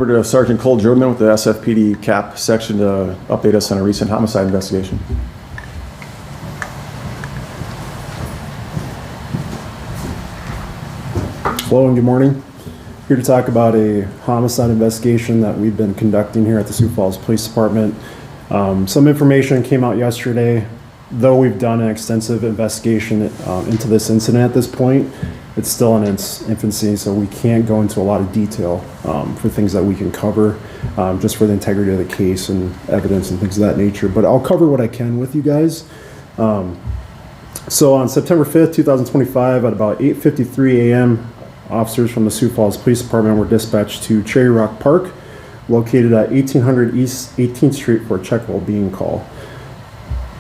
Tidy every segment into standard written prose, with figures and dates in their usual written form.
Over to Sergeant Cole Jordan with the SFPD CAP section to update us on a recent homicide investigation. Hello and good morning. Here to talk about a homicide investigation that we've been conducting here at the Sioux Falls Police Department. Some information came out yesterday. Though we've done an extensive investigation into this incident at this point, it's still in its infancy, so we can't go into a lot of detail for things that we can cover, just for the integrity of the case and evidence and things of that nature. But I'll cover what I can with you guys. So on September 5th, 2025, at about 8:53 a.m., officers from the Sioux Falls Police Department were dispatched to Cherry Rock Park, located at 1800 East 18th Street for a check well-being call.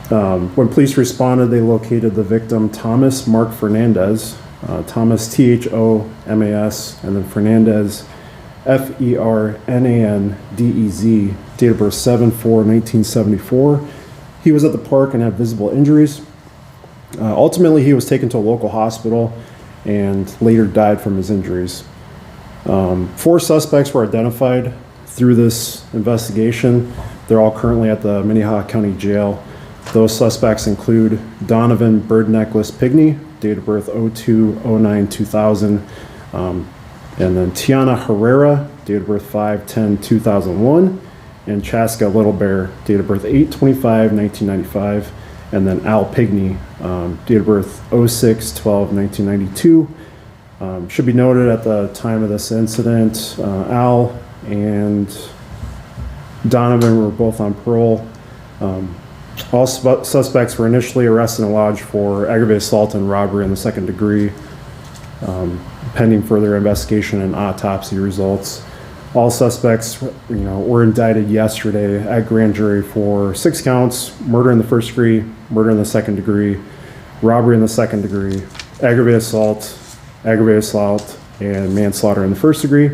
When police responded, they located the victim, Thomas Mark Fernandez, Thomas Thomas, and then Fernandez, Fernandez, date of birth 7/4/1974. He was at the park and had visible injuries. Ultimately, he was taken to a local hospital and later died from his injuries. 4 suspects were identified through this investigation. They're all currently at the Minnehaha County Jail. Those suspects include Donovan Birdnecklace Pigney, date of birth 02/09/2000, and then Tiana Herrera, date of birth 5/10/2001, and Chaska Little Bear, date of birth 8/25/1995, and then Al Pigney, date of birth 06/12/1992. Should be noted at the time of this incident, Al and Donovan were both on parole. All suspects were initially arrested and lodged for aggravated assault and robbery in the second degree, pending further investigation and autopsy results. All suspects, were indicted yesterday at grand jury for 6 counts: murder in the first degree, murder in the second degree, robbery in the second degree, aggravated assault, and manslaughter in the first degree.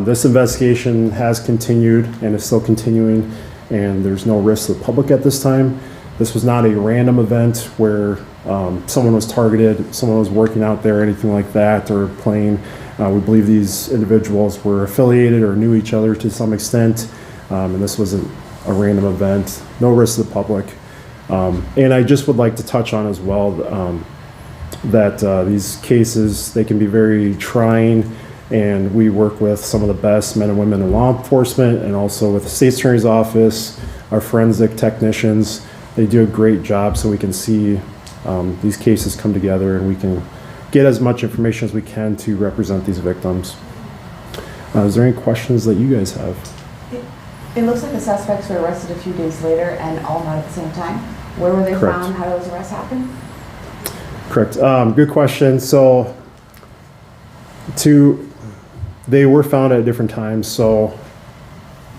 This investigation has continued and is still continuing, and there's no risk to the public at this time. This was not a random event where someone was targeted, someone was working out there, anything like that, or playing. We believe these individuals were affiliated or knew each other to some extent, and this wasn't a random event. No risk to the public. And I just would like to touch on as well that these cases, they can be very trying, and we work with some of the best men and women in law enforcement, and also with the State's Attorney's Office, our forensic technicians. They do a great job, so we can see these cases come together, and we can get as much information as we can to represent these victims. Is there any questions that you guys have? It looks like the suspects were arrested a few days later and all not at the same time. Where were they Correct. found? How did those arrests happen? Correct. Good question. So they were found at different times. So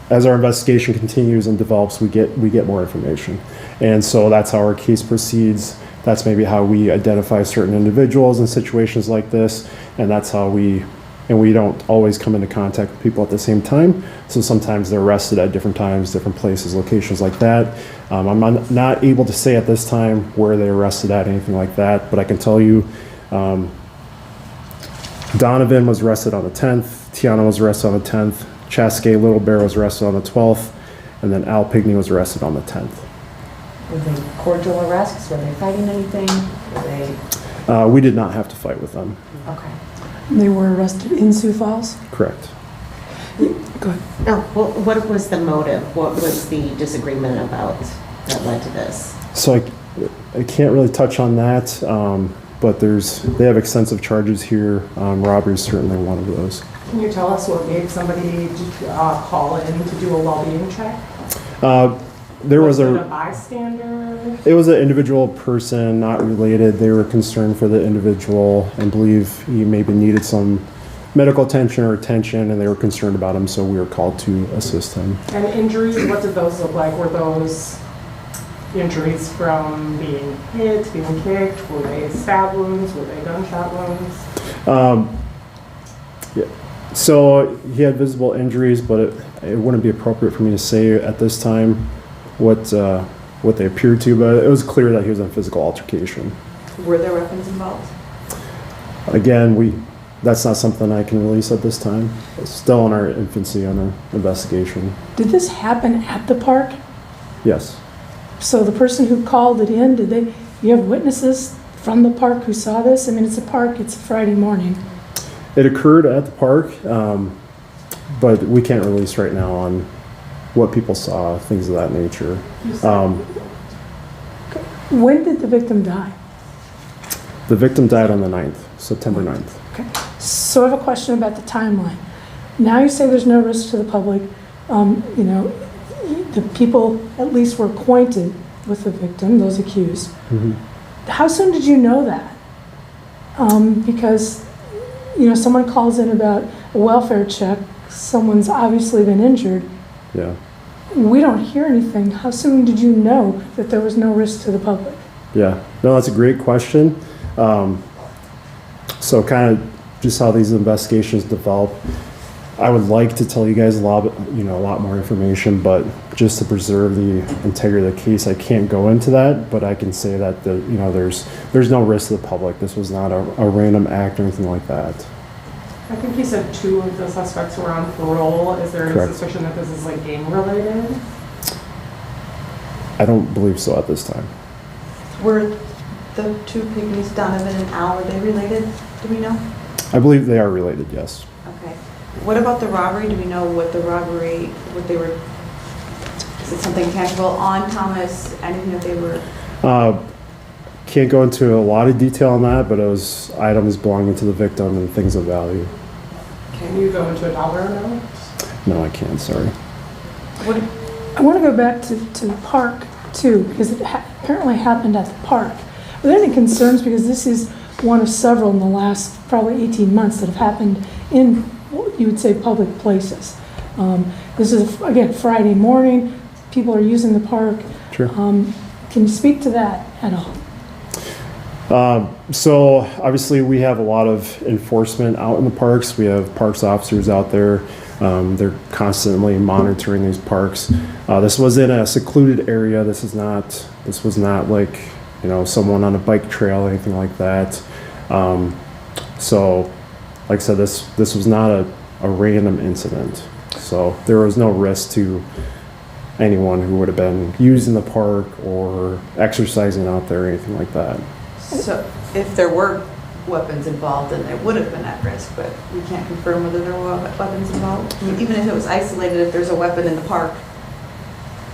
as our investigation continues and develops, we get more information. And so that's how our case proceeds. That's maybe how we identify certain individuals in situations like this. And that's how we don't always come into contact with people at the same time. So sometimes they're arrested at different times, different places, locations like that. I'm not able to say at this time where they arrested at, anything like that, but I can tell you Donovan was arrested on the 10th, Tiana was arrested on the 10th, Chaska Little Bear was arrested on the 12th, and then Al Pigney was arrested on the 10th. Were they cordial arrests? Were they fighting anything? We did not have to fight with them. Okay. They were arrested in Sioux Falls? Correct. Go ahead. Oh, well, what was the motive? What was the disagreement about that led to this? So I can't really touch on that, but they have extensive charges here. Robbery is certainly one of those. Can you tell us what made somebody call in to do a well-being check? Was it a bystander? It was an individual person, not related. They were concerned for the individual and believe he maybe needed some medical attention, and they were concerned about him, so we were called to assist him. And injuries, what did those look like? Were those injuries from being hit, being kicked? Were they stab wounds? Were they gunshot wounds? Yeah. So he had visible injuries, but it wouldn't be appropriate for me to say at this time what they appeared to, but it was clear that he was in physical altercation. Were there weapons involved? Again, that's not something I can release at this time. It's still in our infancy on our investigation. Did this happen at the park? Yes. So the person who called it in, you have witnesses from the park who saw this? I mean, it's a park, it's a Friday morning. It occurred at the park, but we can't release right now on what people saw, things of that nature. When did the victim die? The victim died on the 9th, September 9th. Okay. So I have a question about the timeline. Now you say there's no risk to the public. You know, the people at least were acquainted with the victim, those accused. How soon did you know that? Because, you know, someone calls in about a welfare check, someone's obviously been injured. Yeah. We don't hear anything. How soon did you know that there was no risk to the public? Yeah. No, that's a great question. So kind of just how these investigations develop. I would like to tell you guys a lot more information, but just to preserve the integrity of the case, I can't go into that. But I can say that there's no risk to the public. This was not a random act or anything like that. I think you said 2 of the suspects were on parole. Is there any Correct. suspicion that this is like gang related? I don't believe so at this time. Were the 2 pygmies, Donovan and Al, were they related? Do we know? I believe they are related. Yes. Okay. What about the robbery? Do we know what they were, is it something tangible on Thomas? Anything that they were? Can't go into a lot of detail on that, but it was items belonging to the victim and things of value. Can you go into a dollar amount? No, I can't. Sorry. What, I want to go back to the park too, because it apparently happened at the park. Are there any concerns, because this is one of several in the last probably 18 months that have happened in, you would say, public places? This is, again, Friday morning, people are using the park. Sure. Can you speak to that at all? So obviously we have a lot of enforcement out in the parks. We have parks officers out there. They're constantly monitoring these parks. This was in a secluded area. This was not like, you know, someone on a bike trail or anything like that. So like I said, this was not a random incident. So there was no risk to anyone who would have been using the park or exercising out there or anything like that. so if there were weapons involved, then it would have been at risk, but we can't confirm whether there were weapons involved. I mean, even if it was isolated, if there's a weapon in the park.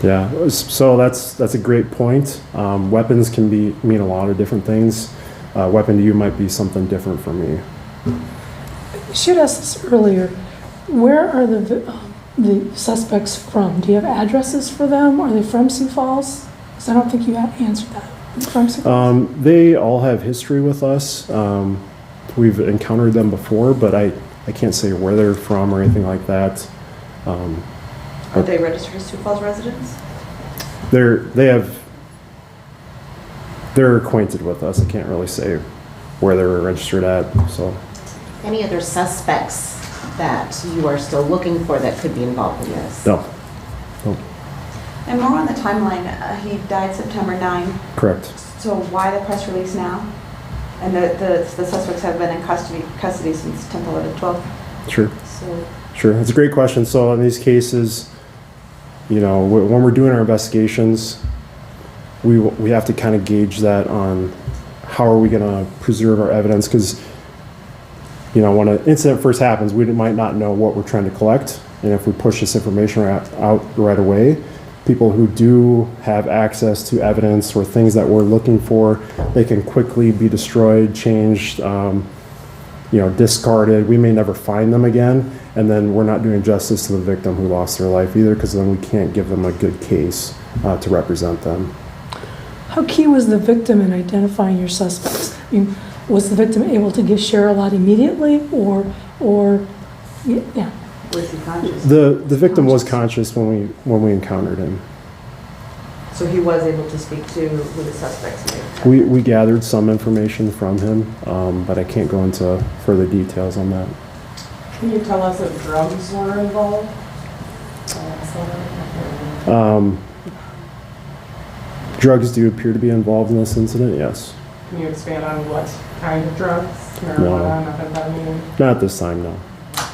Yeah, so that's a great point. Weapons can mean a lot of different things. Weapon to you might be something different from me. I should ask this earlier. Where are the suspects from? Do you have addresses for them? Are they from Sioux Falls? Because I don't think you answered that. From Sioux Falls? They all have history with us. We've encountered them before, but I can't say where they're from or anything like that. Are they registered as Sioux Falls residents? They're acquainted with us. I can't really say where they were registered at. So Any other suspects that you are still looking for that could be involved in this? no, And more on the timeline, he died September 9. correct. So why the press release now? And the suspects have been in custody since 10th, 11th, 12th. Sure. So Sure, that's a great question. So in these cases, you know, when we're doing our investigations, we have to kind of gauge that on how are we going to preserve our evidence, because, you know, when an incident first happens, we might not know what we're trying to collect, and if we push this information out right away, people who do have access to evidence or things that we're looking for, they can quickly be destroyed, changed, discarded. We may never find them again, and then we're not doing justice to the victim who lost their life either, because then we can't give them a good case to represent them. How key was the victim in identifying your suspects? I mean, was the victim able to share a lot immediately, or yeah? was he conscious? The victim was conscious when we encountered him. So he was able to speak to who the suspects may. We gathered some information from him, but I can't go into further details on that. Can you tell us if drugs were involved? Drugs do appear to be involved in this incident, yes. Can you expand on what kind of drugs, marijuana, methamphetamine? Not at this time, no.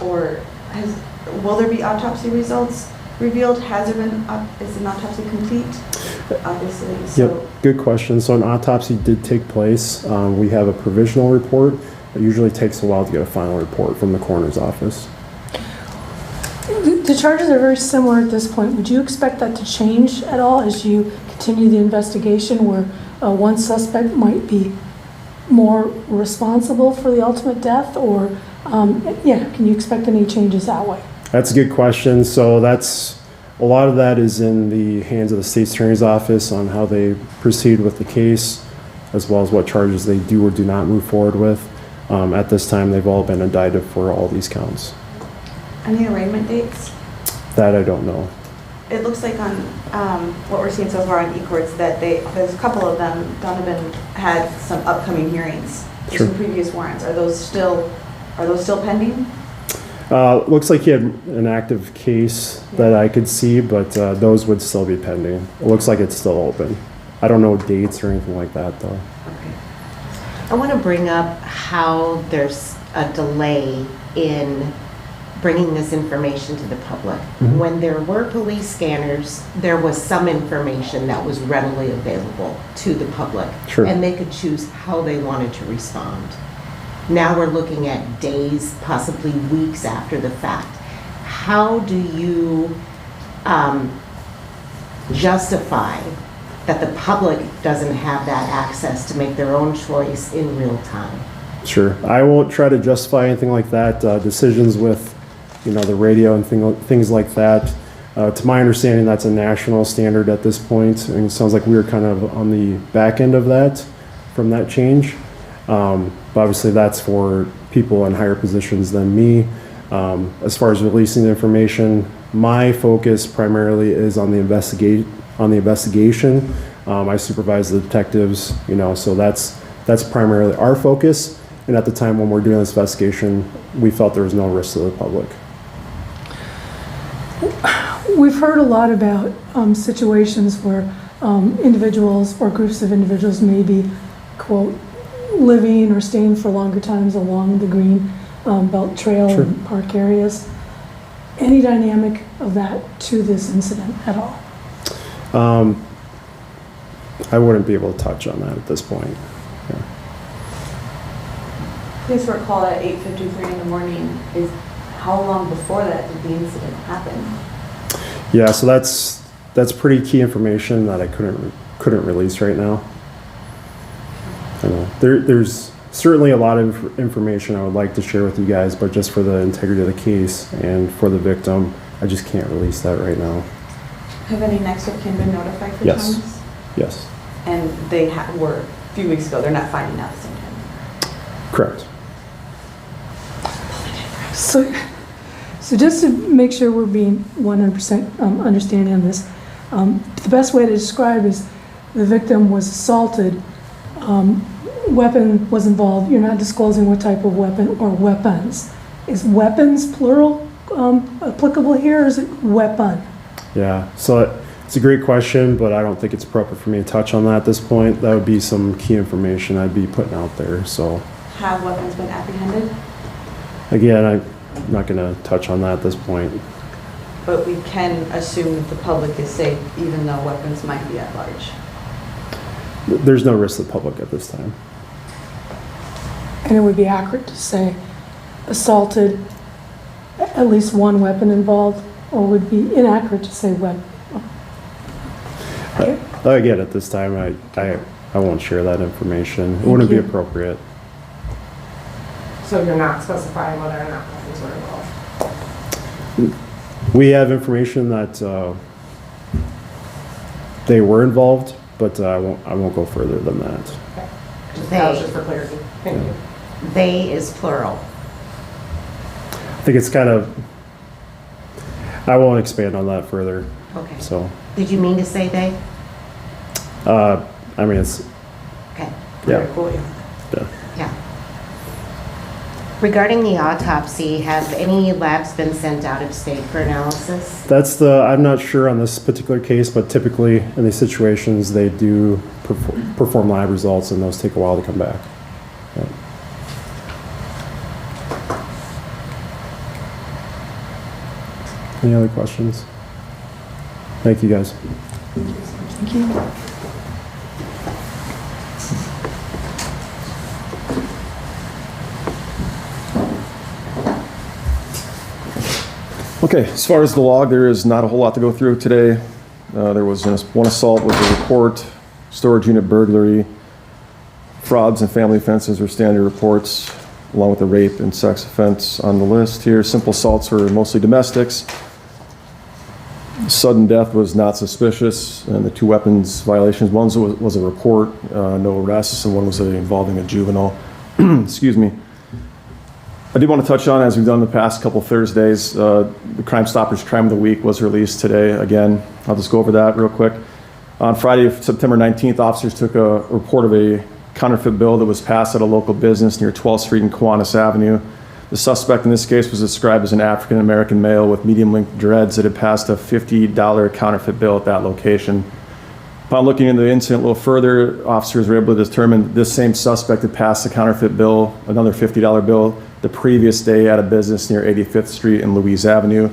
Or will there be autopsy results revealed? Has there been, is an autopsy complete? Obviously, so. Yep, good question. So an autopsy did take place. We have a provisional report. It usually takes a while to get a final report from the coroner's office. The charges are very similar at this point. Would you expect that to change at all as you continue the investigation where one suspect might be more responsible for the ultimate death? Or, can you expect any changes that way? That's a good question. So a lot of that is in the hands of the state's attorney's office on how they proceed with the case, as well as what charges they do or do not move forward with. At this time, they've all been indicted for all these counts. Any arraignment dates? That I don't know. It looks like on what we're seeing so far on e-courts that there's a couple of them, Donovan had some upcoming hearings, Sure. some previous warrants. Are those still pending? Looks like he had an active case that I could see, but those would still be pending. It looks like it's still open. I don't know dates or anything like that, though. Okay. I want to bring up how there's a delay in bringing this information to the public. Mhm. When there were police scanners, there was some information that was readily available to the public. Sure. And they could choose how they wanted to respond. Now we're looking at days, possibly weeks after the fact. How do you justify that the public doesn't have that access to make their own choice in real time? Sure. I won't try to justify anything like that. Decisions with, the radio and things like that. To my understanding, that's a national standard at this point, and it sounds like we were kind of on the back end of that from that change. But obviously, that's for people in higher positions than me. As far as releasing the information, my focus primarily is on the investigation. I supervise the detectives, so that's primarily our focus. And at the time when we're doing this investigation, we felt there was no risk to the public. We've heard a lot about situations where individuals or groups of individuals may be, quote, living or staying for longer times along the green belt trail Sure. and park areas. Any dynamic of that to this incident at all? I wouldn't be able to touch on that at this point. Police were called at 8:53 in the morning. How long before that did the incident happen? Yeah, so that's pretty key information that I couldn't release right now. I know. There's certainly a lot of information I would like to share with you guys, but just for the integrity of the case and for the victim, I just can't release that right now. Have any next of kin been notified for Yes. Thomas? Yes, And they were a few weeks ago. They're not finding out at the same time. correct. So just to make sure we're being 100% understanding on this, the best way to describe is the victim was assaulted, weapon was involved, you're not disclosing what type of weapon or weapons. Is weapons plural applicable here, or is it weapon? Yeah, so it's a great question, but I don't think it's appropriate for me to touch on that at this point. That would be some key information I'd be putting out there, so. Have weapons been apprehended? Again, I'm not going to touch on that at this point. But we can assume that the public is safe even though weapons might be at large. There's no risk to the public at this time. And it would be accurate to say assaulted, at least one weapon involved, or would be inaccurate to say weapon? Okay. Again, at this time, I won't share that information. It wouldn't be you. appropriate. So you're not specifying whether or not weapons were involved? We have information that they were involved, but I won't go further than that. That was just for clarity. Thank you. They is plural. I think it's kind of, I won't expand on that further, Okay. so. Did you mean to say they? I mean, it's, Okay. yeah, Very cool. yeah. Yeah. Regarding the autopsy, have any labs been sent out of state for analysis? I'm not sure on this particular case, but typically in these situations, they do perform lab results and those take a while to come back. Yeah. Any other questions? Thank you, guys. Thank you. Okay, as far as the log, there is not a whole lot to go through today. There was one assault with a report, storage unit burglary, frauds and family offenses were standard reports, along with a rape and sex offense on the list here. Simple assaults were mostly domestics. Sudden death was not suspicious, and the 2 weapons violations, one was a report, no arrests, and one was involving a juvenile. Excuse me. I did want to touch on, as we've done the past couple Thursdays, the Crime Stoppers Crime of the Week was released today. Again, I'll just go over that real quick. On Friday, September 19th, officers took a report of a counterfeit bill that was passed at a local business near 12th Street and Kiwanis Avenue. The suspect in this case was described as an African-American male with medium-length dreads that had passed a $50 counterfeit bill at that location. Upon looking into the incident a little further, officers were able to determine that this same suspect had passed a counterfeit bill, another $50 bill, the previous day at a business near 85th Street and Louise Avenue.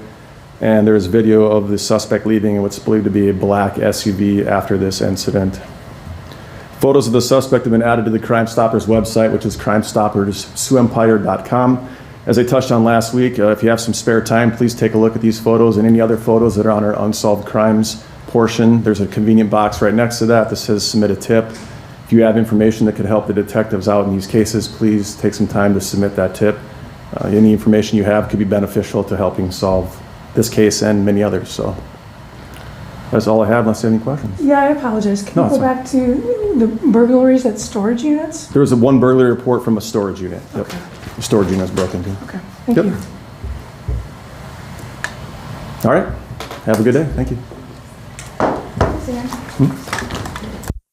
And there is video of the suspect leaving in what's believed to be a black SUV after this incident. Photos of the suspect have been added to the Crime Stoppers website, which is crimestoppersempire.com. As I touched on last week, if you have some spare time, please take a look at these photos and any other photos that are on our unsolved crimes portion. There's a convenient box right next to that that says submit a tip. If you have information that could help the detectives out in these cases, please take some time to submit that tip. Any information you have could be beneficial to helping solve this case and many others. So that's all I have, unless you have any questions. Yeah, I apologize. Can No, you go it's fine. back to the burglaries at storage units? There was a one burglary report from a storage unit. Yep. The storage unit was broken into. Okay, thank Yep. you. All right. Have a good day. Thank you. Thanks, Ann.